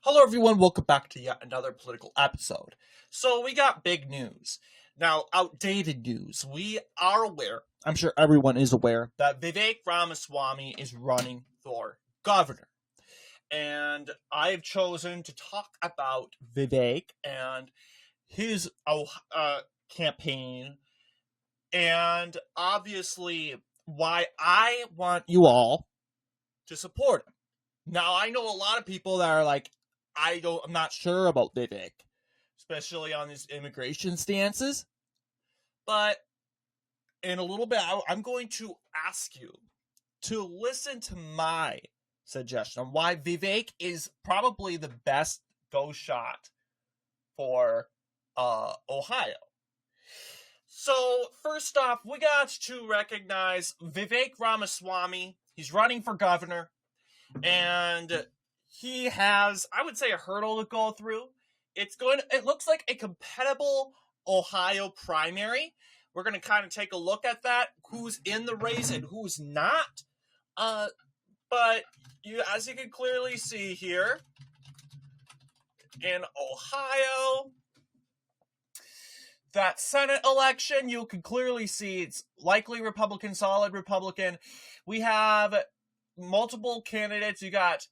Hello, everyone. Welcome back to yet another political episode. So, we got big news. Now, outdated news. We are aware, I'm sure everyone is aware, that Vivek Ramaswamy is running for governor. And I've chosen to talk about Vivek and his campaign, and obviously why I want you all to support him. Now, I know a lot of people that are like, I'm not sure about Vivek, especially on his immigration stances. But in a little bit, I'm going to ask you to listen to my suggestion on why Vivek is probably the best go shot for Ohio. So, first off, we got to recognize Vivek Ramaswamy. He's running for governor. And he has, I would say, a hurdle to go through. It looks like a compatible Ohio primary. We're going to kind of take a look at that, who's in the race and who's not. But as you can clearly see here, in Ohio, that Senate election, you can clearly see it's likely Republican, solid Republican. We have multiple candidates. You got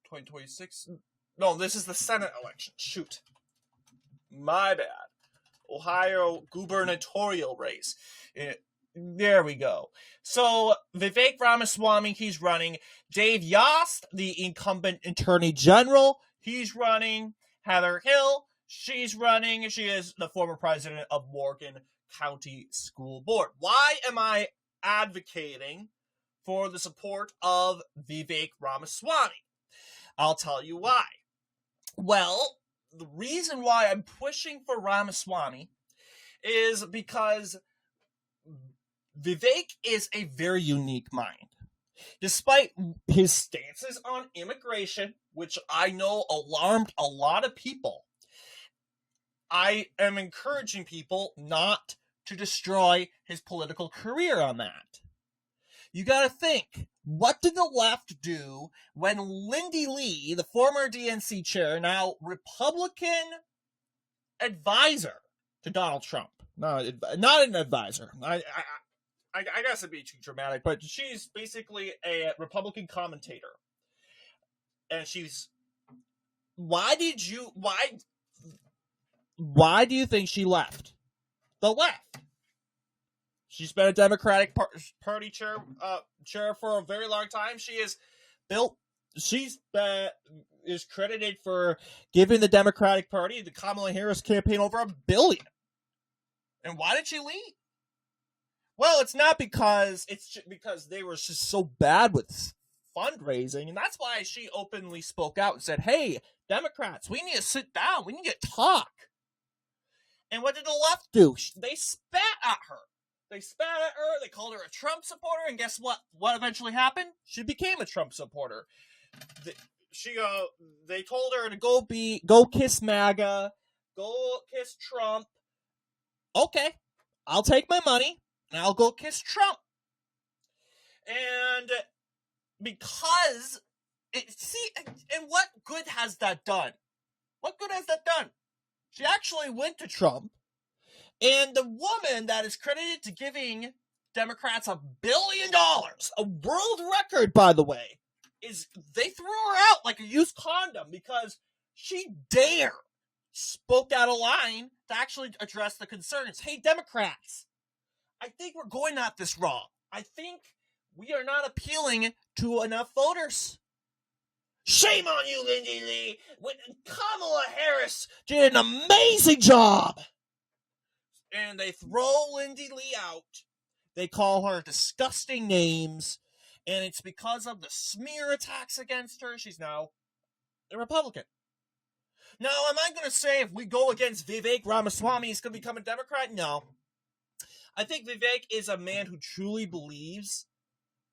2026. No, this is the Senate election. Shoot. My bad. Ohio gubernatorial race. There we go. So, Vivek Ramaswamy, he's running. Dave Yost, the incumbent attorney general, he's running. Heather Hill, she's running. She is the former president of Morgan County School Board. Why am I advocating for the support of Vivek Ramaswamy? I'll tell you why. Well, the reason why I'm pushing for Ramaswamy is because Vivek is a very unique mind. Despite his stances on immigration, which I know alarmed a lot of people, I am encouraging people not to destroy his political career on that. You gotta think, what did the left do when Lindy Lee, the former DNC chair, now Republican advisor to Donald Trump, not an advisor, I guess it'd be too dramatic, but she's basically a Republican commentator. And why do you think she left? The left. She's been a Democratic Party chair for a very long time. She's is credited for giving the Democratic Party, the Kamala Harris campaign, over $1 billion. And why did she leave? Well, it's not because they were just so bad with fundraising, and that's why she openly spoke out and said, "Hey, Democrats, we need to sit down. We need to talk." And what did the left do? They spat at her. They called her a Trump supporter, and guess what? What eventually happened? She became a Trump supporter. They told her to go kiss MAGA, go kiss Trump. Okay, I'll take my money and I'll go kiss Trump. And because and what good has that done? What good has that done? She actually went to Trump. And the woman that is credited to giving Democrats $1 billion, a world record, by the way, they threw her out like a used condom because she spoke out a line to actually address the concerns. Hey, Democrats, I think we're going at this wrong. I think we are not appealing to enough voters. Shame on you, Lindy Lee. When Kamala Harris did an amazing job. And they throw Lindy Lee out. They call her disgusting names. And it's because of the smear attacks against her. She's now a Republican. Now, am I going to say if we go against Vivek Ramaswamy, he's going to become a Democrat? No. I think Vivek is a man who truly believes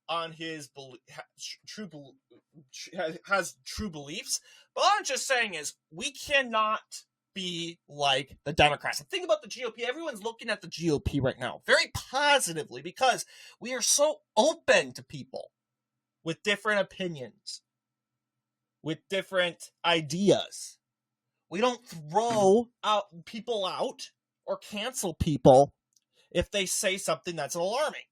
on his has true beliefs. But all I'm just saying is we cannot be like the Democrats. And think about the GOP. Everyone's looking at the GOP right now very positively because we are so open to people with different opinions. with different ideas. We don't throw people out or cancel people if they say something that's alarming.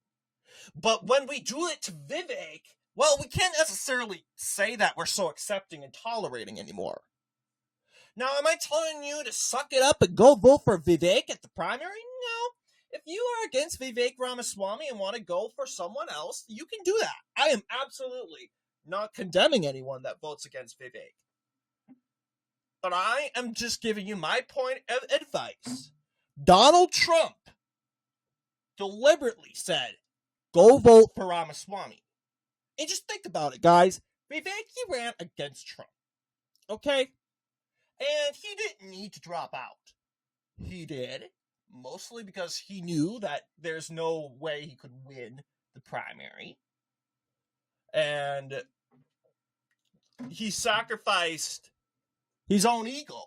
But when we do it to Vivek, well, we can't necessarily say that we're so accepting and tolerating anymore. Now, am I telling you to suck it up and go vote for Vivek at the primary? No. If you are against Vivek Ramaswamy and want to go for someone else, you can do that. I am absolutely not condemning anyone that votes against Vivek. But I am just giving you my point of advice. Donald Trump deliberately said, go vote for Ramaswamy. And just think about it, guys. Vivek, he ran against Trump. Okay? And he didn't need to drop out. He did, mostly because he knew that there's no way he could win the primary. And he sacrificed his own ego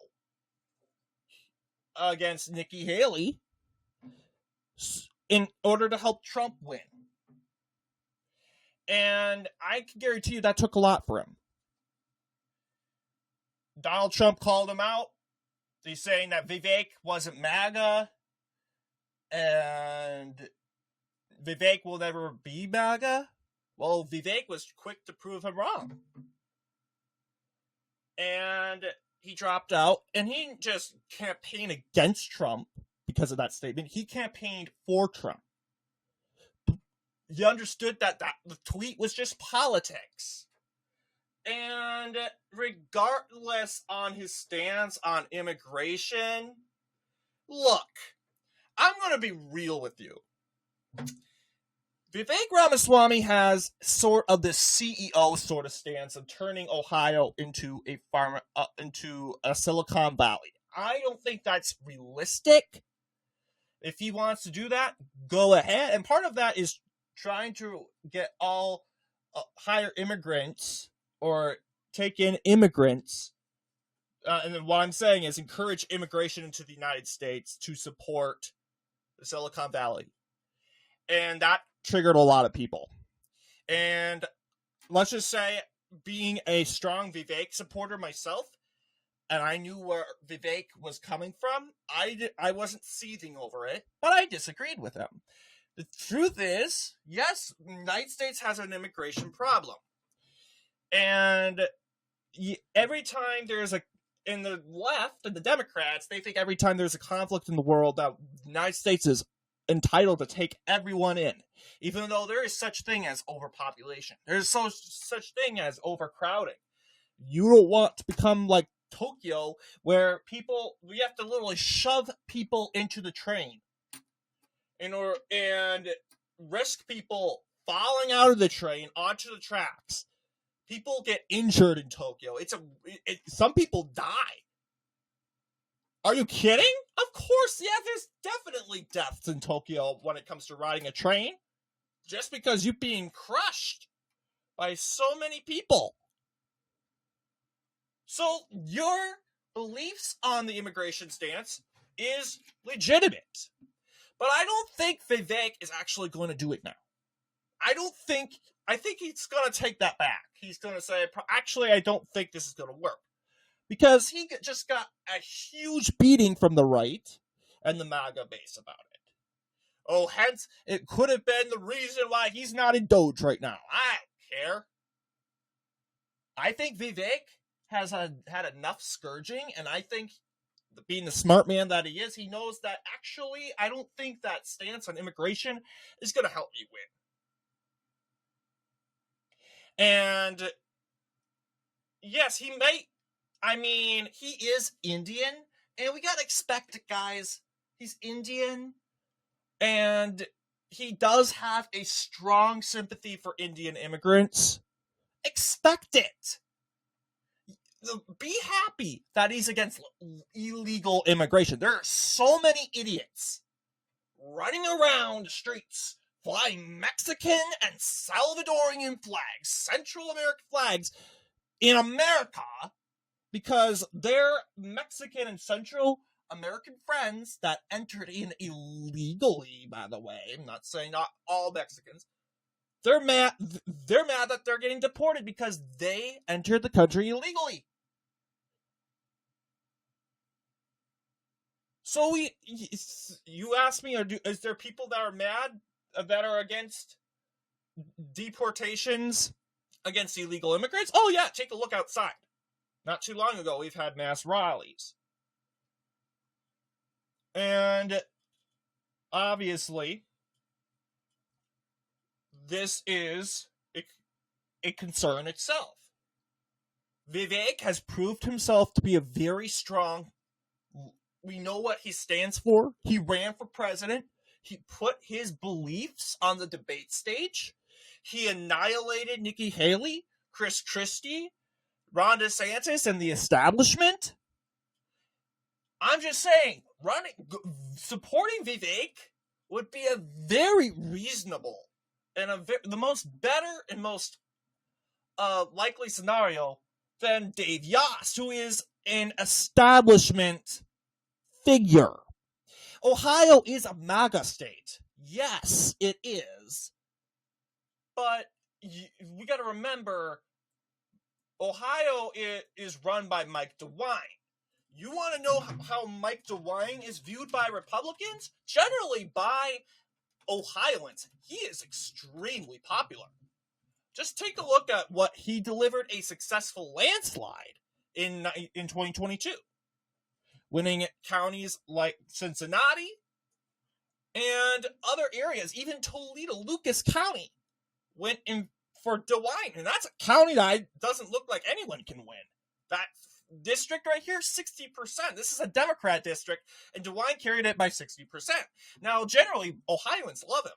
against Nikki Haley in order to help Trump win. And I can guarantee you that took a lot for him. Donald Trump called him out. He's saying that Vivek wasn't MAGA, and Vivek will never be MAGA. Well, Vivek was quick to prove him wrong. And he dropped out, and he didn't just campaign against Trump because of that statement. He campaigned for Trump. He understood that the tweet was just politics. And regardless on his stance on immigration, look, I'm going to be real with you. Vivek Ramaswamy has sort of this CEO sort of stance of turning Ohio into a Silicon Valley. I don't think that's realistic. If he wants to do that, go ahead. And part of that is trying to get all hire immigrants or take in immigrants. And then what I'm saying is encourage immigration into the United States to support the Silicon Valley. And that triggered a lot of people. And let's just say, being a strong Vivek supporter myself, and I knew where Vivek was coming from, I wasn't seething over it, but I disagreed with him. The truth is, yes, the United States has an immigration problem. And every time there's in the left and the Democrats, they think every time there's a conflict in the world that the United States is entitled to take everyone in, even though there is such thing as overpopulation. There's such thing as overcrowding. You don't want to become like Tokyo, where we have to literally shove people into the train and risk people falling out of the train onto the tracks. People get injured in Tokyo. Some people die. Are you kidding? Of course, yeah, there's definitely deaths in Tokyo when it comes to riding a train. Just because you're being crushed by so many people. So your beliefs on the immigration stance is legitimate. But I don't think Vivek is actually going to do it now. I think he's going to take that back. He's going to say, actually, I don't think this is going to work. Because he just got a huge beating from the right and the MAGA base about it. Oh, hence, it could have been the reason why he's not in Doge right now. I don't care. I think Vivek has had enough scourging, and I think, being the smart man that he is, he knows that actually, I don't think that stance on immigration is going to help me win. And yes, he might. I mean, he is Indian, and we gotta expect it, guys. He's Indian, and he does have a strong sympathy for Indian immigrants. Expect it. Be happy that he's against illegal immigration. There are so many idiots running around the streets flying Mexican and Salvadorian flags, Central American flags, in America, because their Mexican and Central American friends that entered in illegally, by the way, I'm not saying not all Mexicans, They're mad. They're mad that they're getting deported because they entered the country illegally. So you ask me, is there people that are mad that are against deportations against illegal immigrants? Oh yeah, take a look outside. Not too long ago, we've had mass rallies. And obviously, this is a concern itself. VIVEK has proved himself to be a very strong. We know what he stands for. He ran for president. He put his beliefs on the debate stage. He annihilated Nikki Haley, Chris Christie, Ron DeSantis, and the establishment. I'm just saying, supporting VIVEK would be a very reasonable and the most better and most likely scenario than Dave Yost, who is an establishment figure. Ohio is a MAGA state. Yes, it is. But we got to remember, Ohio is run by Mike DeWine. You want to know how Mike DeWine is viewed by Republicans? Generally by Ohioans. He is extremely popular. Just take a look at what he delivered a successful landslide in 2022. Winning counties like Cincinnati and other areas, even Toledo, Lucas County went in for DeWine. And that's a county that doesn't look like anyone can win. That district right here, 60%. This is a Democrat district, and DeWine carried it by 60%. Now, generally, Ohioans love him,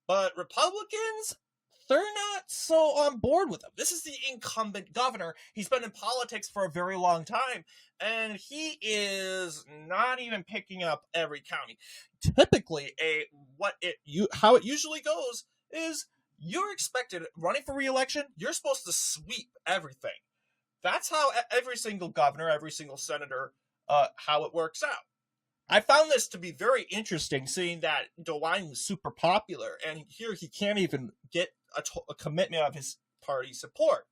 but Republicans, they're not so on board with him. This is the incumbent governor. He's been in politics for a very long time, and he is not even picking up every county. Typically, how it usually goes is you're expected, running for re-election, you're supposed to sweep everything. That's how every single governor, every single senator, how it works out. I found this to be very interesting, seeing that DeWine was super popular, and here he can't even get a commitment of his party support.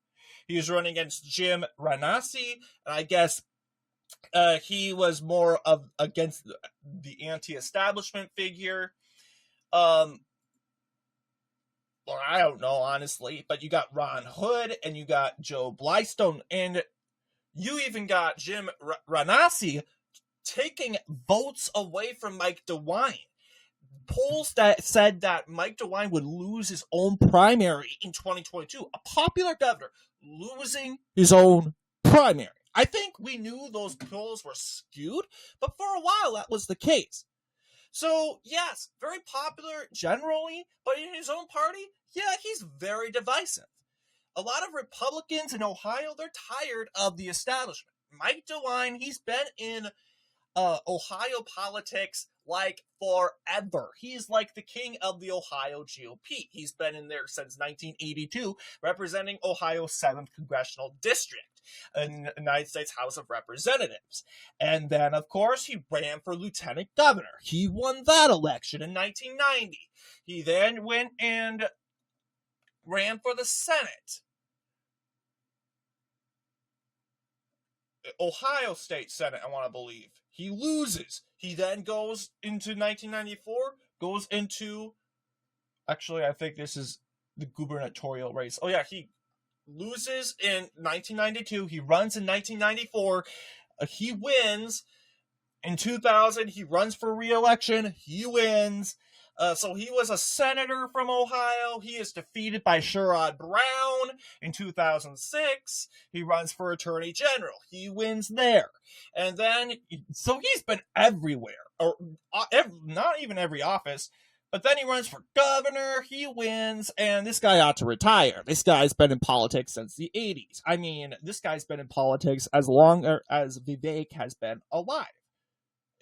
He was running against Jim Ramaswamy, and I guess he was more of against the anti-establishment figure. Well, I don't know, honestly, but you got Ron Hood and you got Joe Blystone, and you even got Jim Ramaswamy taking votes away from Mike DeWine. Polls that said that Mike DeWine would lose his own primary in 2022. A popular governor losing his own primary. I think we knew those polls were skewed, but for a while that was the case. So, yes, very popular generally, but in his own party, yeah, he's very divisive. A lot of Republicans in Ohio, they're tired of the establishment. Mike DeWine, he's been in Ohio politics like forever. He's like the king of the Ohio GOP. He's been in there since 1982, representing Ohio's 7th Congressional District in the United States House of Representatives. And then, of course, he ran for lieutenant governor. He won that election in 1990. He then went and ran for the Senate. Ohio State Senate, I want to believe. He loses. He then goes into 1994, goes into, actually, I think this is the gubernatorial race. Oh, yeah, he loses in 1992. He runs in 1994. He wins. In 2000, he runs for re-election. He wins. So he was a senator from Ohio. He is defeated by Sherrod Brown in 2006. He runs for attorney general. He wins there. And then, so he's been everywhere, or not even every office, but then he runs for governor. He wins, and this guy ought to retire. This guy's been in politics since the 80s. I mean, this guy's been in politics as long as VIVEK has been alive.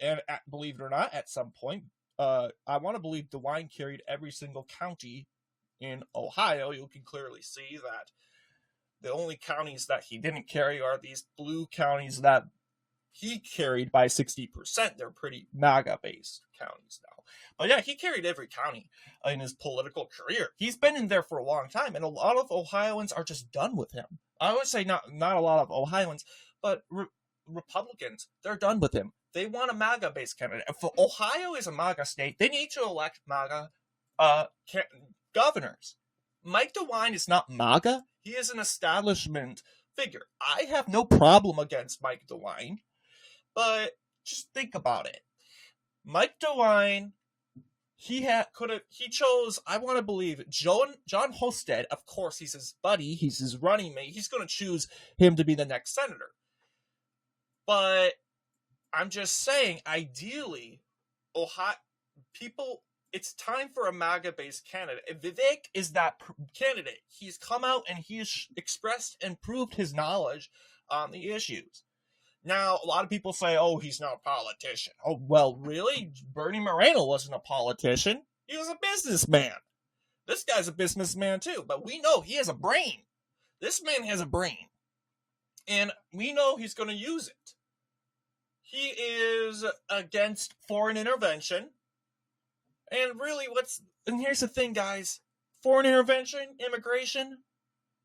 And believe it or not, at some point, I want to believe DeWine carried every single county in Ohio. You can clearly see that the only counties that he didn't carry are these blue counties that he carried by 60%. They're pretty MAGA-based counties now. But yeah, he carried every county in his political career. He's been in there for a long time, and a lot of Ohioans are just done with him. I would say not a lot of Ohioans, but Republicans, they're done with him. They want a MAGA-based candidate. If Ohio is a MAGA state, they need to elect MAGA governors. Mike DeWine is not MAGA. He is an establishment figure. I have no problem against Mike DeWine, but just think about it. Mike DeWine, he chose, I want to believe, John Hosted. Of course, he's his buddy. He's his running mate. He's going to choose him to be the next senator. But I'm just saying, ideally, Ohio people, it's time for a MAGA-based candidate. And Vivek is that candidate. He's come out and he's expressed and proved his knowledge on the issues. Now, a lot of people say, oh, he's not a politician. Oh, well, really? Bernie Moreno wasn't a politician. He was a businessman. This guy's a businessman, too. But we know he has a brain. This man has a brain. And we know he's going to use it. He is against foreign intervention. And really, and here's the thing, guys. Foreign intervention, immigration,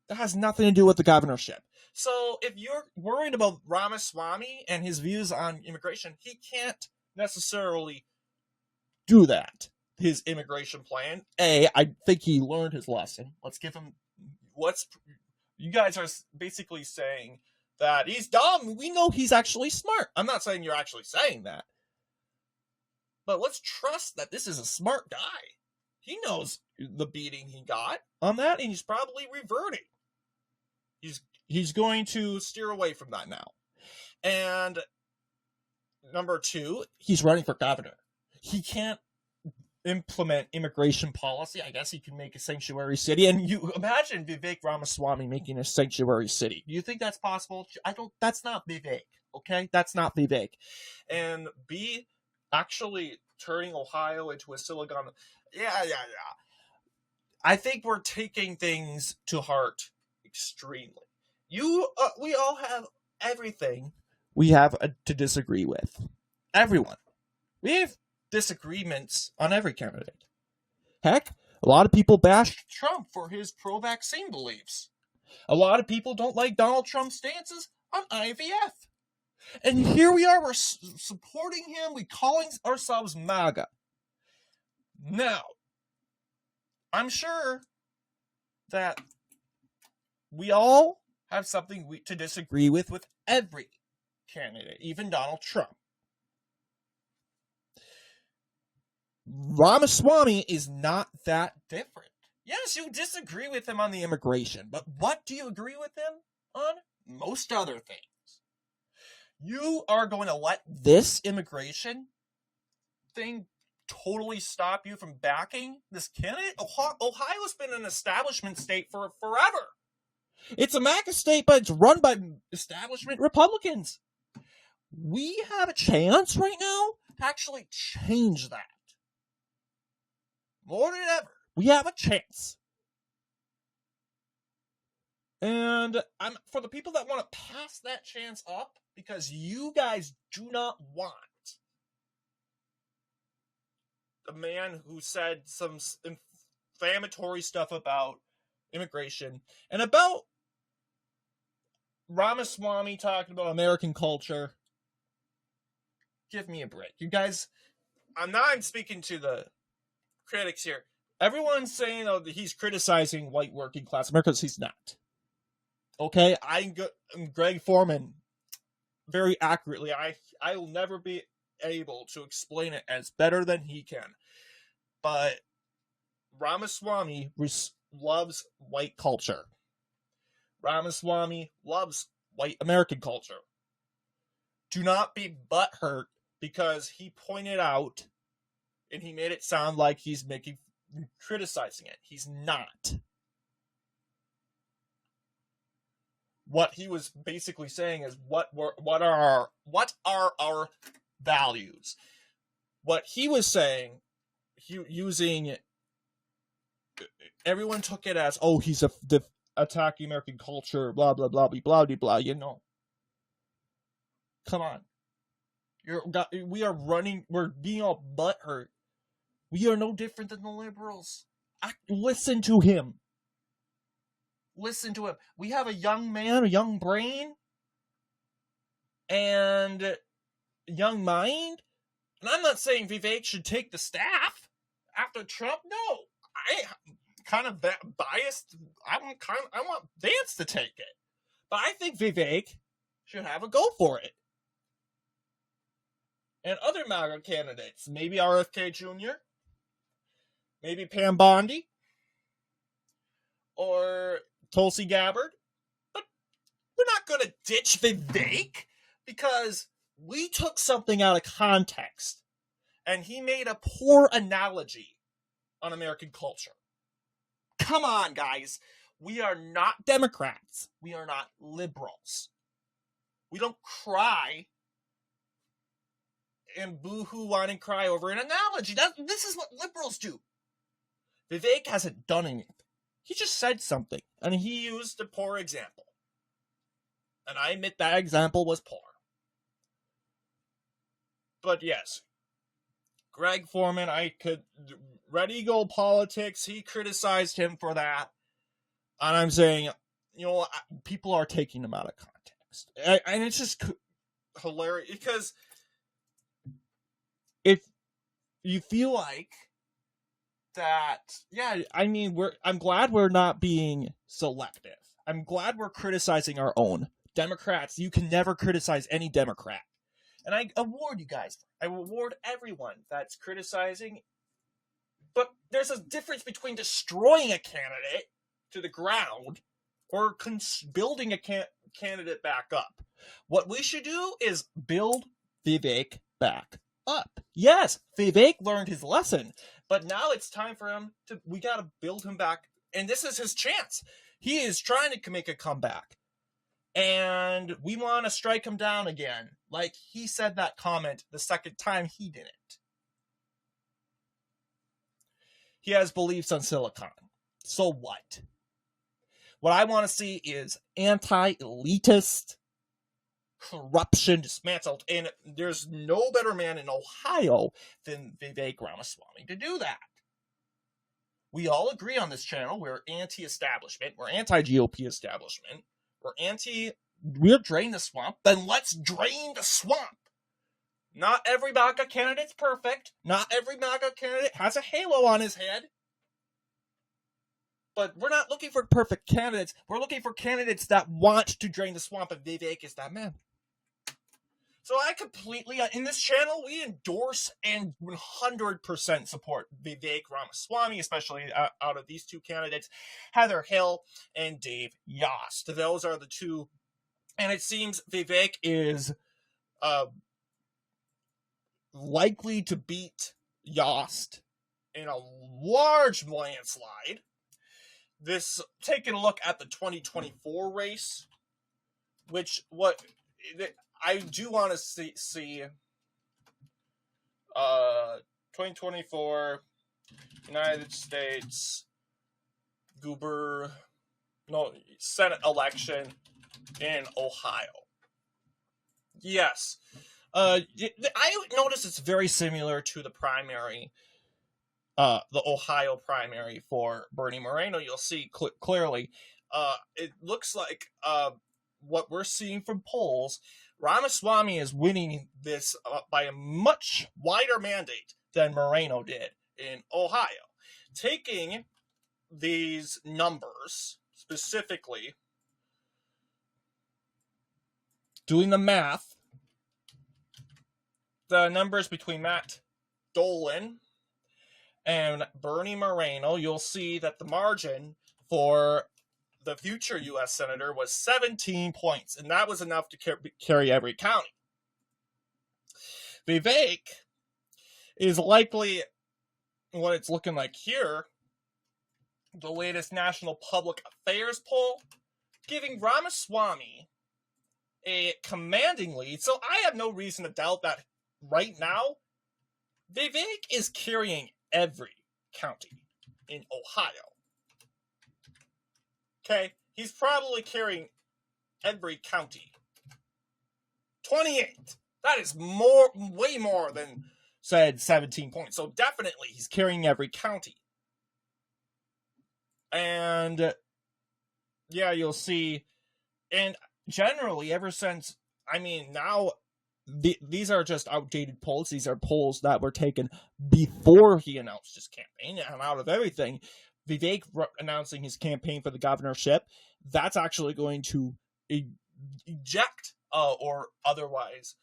that has nothing to do with the governorship. So if you're worried about Ramaswamy and his views on immigration, he can't necessarily do that. His immigration plan. I think he learned his lesson. Let's give him you guys are basically saying that he's dumb. We know he's actually smart. I'm not saying you're actually saying that. But let's trust that this is a smart guy. He knows the beating he got on that, and he's probably reverting. He's going to steer away from that now. And number 2, he's running for governor. He can't implement immigration policy. I guess he can make a sanctuary city. And you imagine Vivek Ramaswamy making a sanctuary city. Do you think that's possible? That's not Vivek, okay? That's not Vivek. And B, actually turning Ohio into a Silicon. Yeah. I think we're taking things to heart extremely. We all have everything we have to disagree with. Everyone. We have disagreements on every candidate. Heck, a lot of people bash Trump for his pro-vaccine beliefs. A lot of people don't like Donald Trump's stances on IVF. And here we are, we're supporting him, we calling ourselves MAGA. Now, I'm sure that we all have something to disagree with every candidate, even Donald Trump. Ramaswamy is not that different. Yes, you disagree with him on the immigration, but what do you agree with him on? Most other things. You are going to let this immigration thing totally stop you from backing this candidate? Ohio's been an establishment state for forever. It's a MAGA state, but it's run by establishment Republicans. We have a chance right now to actually change that. More than ever, we have a chance. And for the people that want to pass that chance up, because you guys do not want the man who said some inflammatory stuff about immigration and about Ramaswamy talking about American culture. Give me a break. You guys, I'm speaking to the critics here. Everyone's saying that he's criticizing white working class Americans. He's not. Okay? I'm Greg Foreman. Very accurately. I will never be able to explain it as better than he can. But Ramaswamy loves white culture. Ramaswamy loves white American culture. Do not be butthurt because he pointed out and he made it sound like he's criticizing it. He's not. What he was basically saying is what are our values? What he was saying, using everyone took it as, oh, he's attacking American culture, blah blah blah blah blah blah. You know, come on. We're being all butthurt. We are no different than the liberals. Listen to him. Listen to him. We have a young man, a young brain, and a young mind. And I'm not saying Vivek should take the staff after Trump. No, I'm kind of biased. I want Vance to take it, but I think Vivek should have a go for it. And other MAGA candidates, maybe RFK Jr., maybe Pam Bondi, or Tulsi Gabbard. But we're not going to ditch Vivek because we took something out of context and he made a poor analogy on American culture. Come on, guys. We are not Democrats. We are not liberals. We don't cry and boo-hoo, whine, and cry over an analogy. This is what liberals do. Vivek hasn't done anything. He just said something, and he used a poor example. And I admit that example was poor. But yes, Greg Foreman, Red Eagle Politics, he criticized him for that. And I'm saying, people are taking him out of context. And it's just hilarious, because if you feel like that, I'm glad we're not being selective. I'm glad we're criticizing our own. Democrats, you can never criticize any Democrat. And I award you guys. I award everyone that's criticizing. But there's a difference between destroying a candidate to the ground or building a candidate back up. What we should do is build Vivek back up. Yes, Vivek learned his lesson, but now it's time for him we got to build him back. And this is his chance. He is trying to make a comeback. And we want to strike him down again. Like he said that comment the second time he did it. He has beliefs on silicon. So what? What I want to see is anti-elitist corruption dismantled. And there's no better man in Ohio than Vivek Ramaswamy to do that. We all agree on this channel. We're anti-establishment. We're anti-GOP establishment. We're drain the swamp. Then let's drain the swamp. Not every MAGA candidate's perfect. Not every MAGA candidate has a halo on his head. But we're not looking for perfect candidates. We're looking for candidates that want to drain the swamp, and Vivek is that man. So I completely, in this channel, we endorse and 100% support Vivek Ramaswamy, especially out of these two candidates, Heather Hill and Dave Yost. Those are the two. And it seems Vivek is likely to beat Yost in a large landslide. Taking a look at the 2024 race, I do want to see 2024 United States Senate election in Ohio. Yes. I notice it's very similar to the primary, the Ohio primary for Bernie Moreno. You'll see clearly. It looks like what we're seeing from polls, Ramaswamy is winning this by a much wider mandate than Moreno did in Ohio. Taking these numbers, specifically, doing the math, the numbers between Matt Dolan and Bernie Moreno, you'll see that the margin for the future U.S. Senator was 17 points, and that was enough to carry every county. Vivek is likely, what it's looking like here, the latest National Public Affairs poll, giving Ramaswamy a commanding lead. So I have no reason to doubt that right now, Vivek is carrying every county in Ohio. Okay, he's probably carrying every county. 28. That is way more than said 17 points. So definitely he's carrying every county. And yeah, you'll see. And generally, ever since, now these are just outdated polls. These are polls that were taken before he announced his campaign. And out of everything, Vivek announcing his campaign for the governorship, that's actually going to eject or otherwise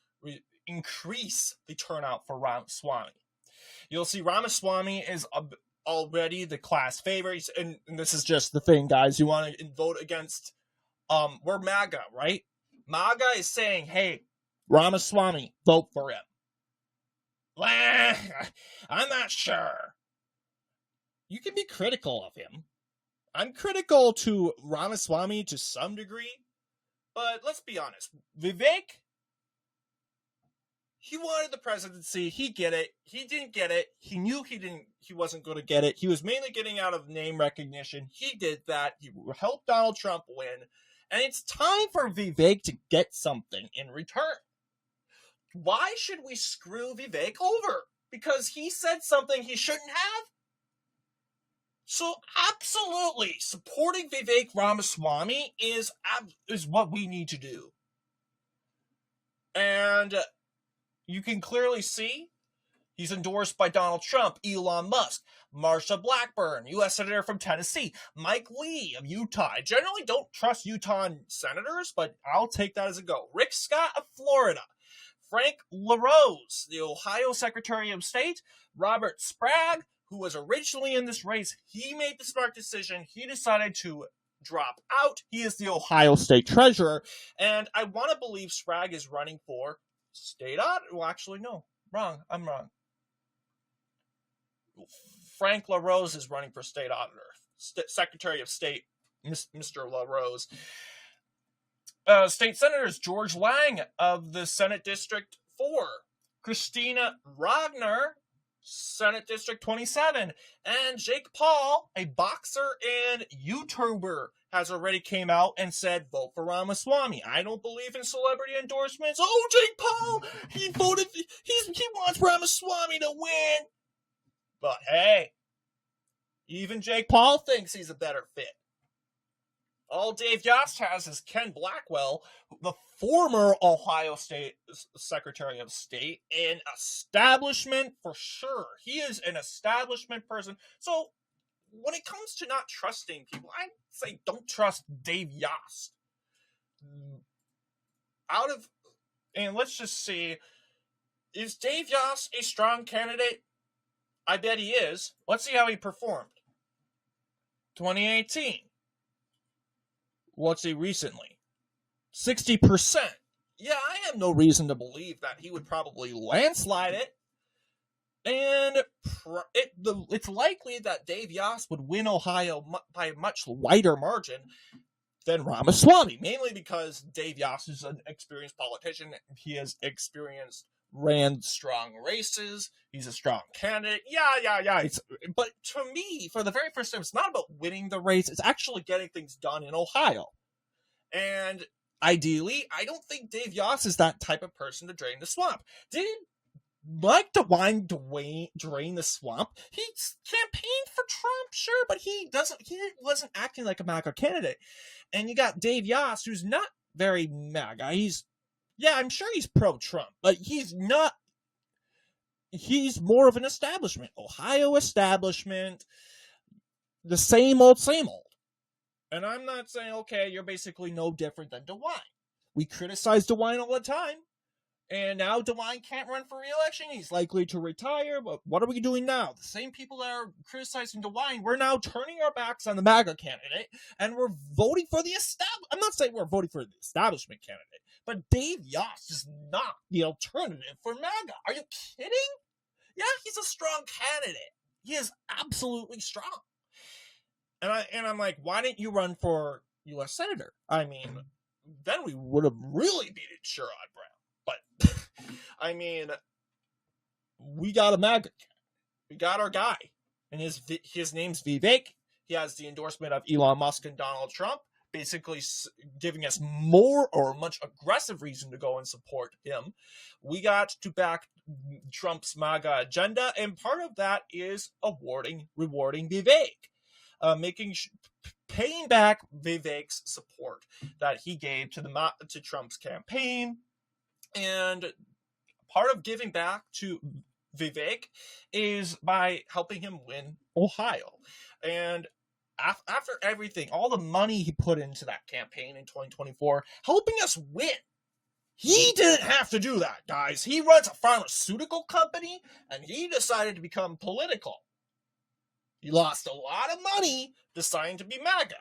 increase the turnout for Ramaswamy. You'll see Ramaswamy is already the class favorite, and this is just the thing, guys. You want to vote against, we're MAGA, right? MAGA is saying, hey, Ramaswamy, vote for him. I'm not sure. You can be critical of him. I'm critical to Ramaswamy to some degree, but let's be honest. Vivek, he wanted the presidency. He get it. He didn't get it. He knew he wasn't going to get it. He was mainly getting out of name recognition. He did that. He helped Donald Trump win. And it's time for Vivek to get something in return. Why should we screw Vivek over? Because he said something he shouldn't have? So absolutely, supporting Vivek Ramaswamy is what we need to do. And you can clearly see he's endorsed by Donald Trump, Elon Musk, Marsha Blackburn, U.S. Senator from Tennessee, Mike Lee of Utah. I generally don't trust Utah senators, but I'll take that as a go. Rick Scott of Florida, Frank LaRose, the Ohio Secretary of State, Robert Sprague, who was originally in this race. He made the smart decision. He decided to drop out. He is the Ohio State Treasurer, and I want to believe Sprague is running for state auditor. Well, actually, no. Wrong. I'm wrong. Frank LaRose is running for state auditor. Secretary of State, Mr. LaRose. State Senators George Lang of the Senate District 4. Christina Rogner, Senate District 27. And Jake Paul, a boxer and YouTuber, has already came out and said, vote for Ramaswamy. I don't believe in celebrity endorsements. Oh, Jake Paul, he wants Ramaswamy to win. But hey, even Jake Paul thinks he's a better fit. All Dave Yost has is Ken Blackwell, the former Ohio State Secretary of State, an establishment for sure. He is an establishment person. So when it comes to not trusting people, I say don't trust Dave Yost. And let's just see, is Dave Yost a strong candidate? I bet he is. Let's see how he performed. 2018. What's he recently? 60%. Yeah, I have no reason to believe that he would probably landslide it. And it's likely that Dave Yost would win Ohio by a much wider margin than Ramaswamy, mainly because Dave Yost is an experienced politician. He has ran strong races. He's a strong candidate. Yeah. But to me, for the very first time, it's not about winning the race. It's actually getting things done in Ohio. And ideally, I don't think Dave Yost is that type of person to drain the swamp. Did Mike DeWine drain the swamp? He campaigned for Trump, sure, but he wasn't acting like a MAGA candidate. And you got Dave Yost, who's not very MAGA. I'm sure he's pro-Trump, but he's not. He's more of an establishment. Ohio establishment. The same old. And I'm not saying, okay, you're basically no different than DeWine. We criticize DeWine all the time. And now DeWine can't run for re-election. He's likely to retire. But what are we doing now? The same people that are criticizing DeWine, we're now turning our backs on the MAGA candidate, and we're voting for the establishment. I'm not saying we're voting for the establishment candidate, but Dave Yost is not the alternative for MAGA. Are you kidding? Yeah, he's a strong candidate. He is absolutely strong. And I'm like, why didn't you run for U.S. Senator? I mean, then we would have really beaten Sherrod Brown. But, I mean, we got a MAGA. We got our guy. And his name's Vivek. He has the endorsement of Elon Musk and Donald Trump. basically giving us more or much aggressive reason to go and support him. We got to back Trump's MAGA agenda, and part of that is rewarding Vivek, paying back Vivek's support that he gave to Trump's campaign. And part of giving back to Vivek is by helping him win Ohio. And after everything, all the money he put into that campaign in 2024, helping us win, he didn't have to do that, guys. He runs a pharmaceutical company, and he decided to become political. He lost a lot of money deciding to be MAGA.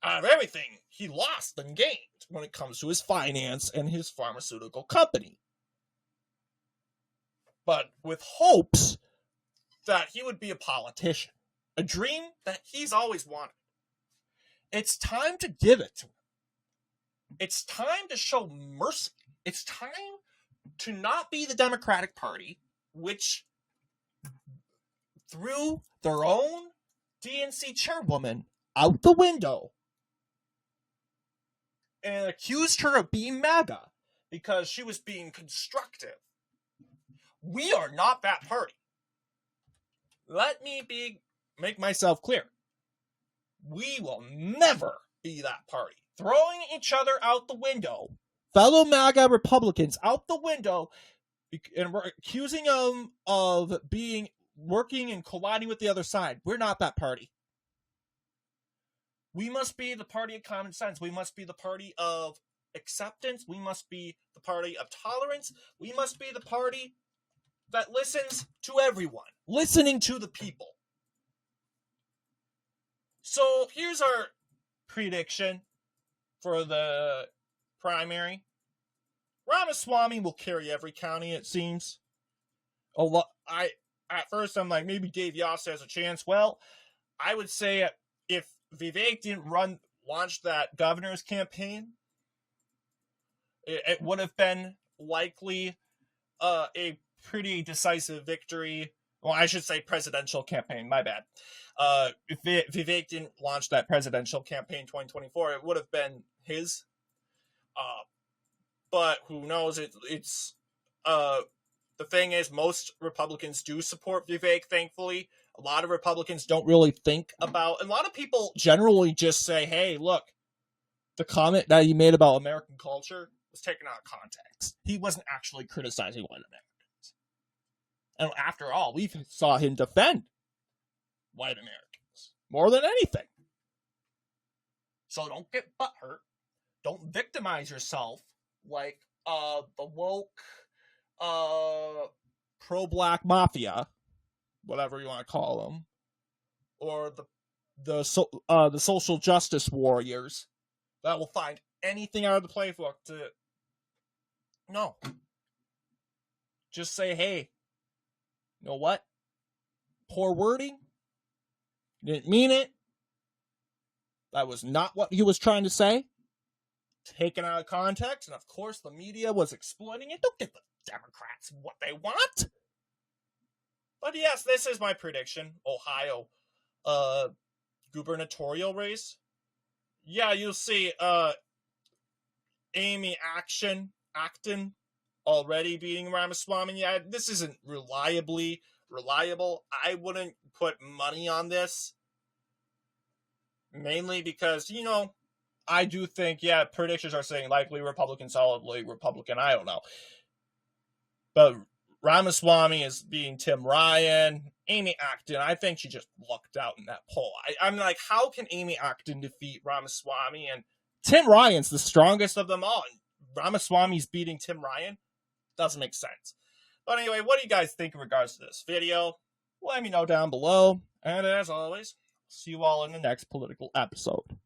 Out of everything, he lost and gained when it comes to his finance and his pharmaceutical company. But with hopes that he would be a politician, a dream that he's always wanted. It's time to give it to him. It's time to show mercy. It's time to not be the Democratic Party, which threw their own DNC chairwoman out the window and accused her of being MAGA because she was being constructive. We are not that party. Let me make myself clear. We will never be that party. Throwing each other out the window, fellow MAGA Republicans out the window, and we're accusing them of working and colliding with the other side. We're not that party. We must be the party of common sense. We must be the party of acceptance. We must be the party of tolerance. We must be the party that listens to everyone, listening to the people. So here's our prediction for the primary. Ramaswamy will carry every county, it seems. At first I'm like, maybe Dave Yost has a chance. Well, I would say if Vivek didn't launch that governor's campaign, it would have been likely a pretty decisive victory. Well, I should say presidential campaign, my bad. If Vivek didn't launch that presidential campaign in 2024, it would have been his. But who knows? It's the thing is, most Republicans do support Vivek, thankfully. A lot of Republicans don't really think about, and a lot of people generally just say, hey, look, the comment that he made about American culture was taken out of context. He wasn't actually criticizing white Americans. And after all, we saw him defend white Americans more than anything. So don't get butthurt. Don't victimize yourself like the woke pro-black mafia, whatever you want to call them, or the social justice warriors that will find anything out of the playbook to. No. Just say, hey, you know what? Poor wording. Didn't mean it. That was not what he was trying to say. Taken out of context, and of course the media was exploiting it. Don't give the Democrats what they want. But yes, this is my prediction. Ohio gubernatorial race. Yeah, you'll see Amy Acton already beating Ramaswamy. Yeah, this isn't reliable. I wouldn't put money on this. Mainly because, I do think, predictions are saying likely Republican, solidly Republican. I don't know. But Ramaswamy is beating Tim Ryan. Amy Acton, I think she just lucked out in that poll. I'm like, how can Amy Acton defeat Ramaswamy? And Tim Ryan's the strongest of them all. And Ramaswamy's beating Tim Ryan? Doesn't make sense. But anyway, what do you guys think in regards to this video? Let me know down below. And as always, see you all in the next political episode.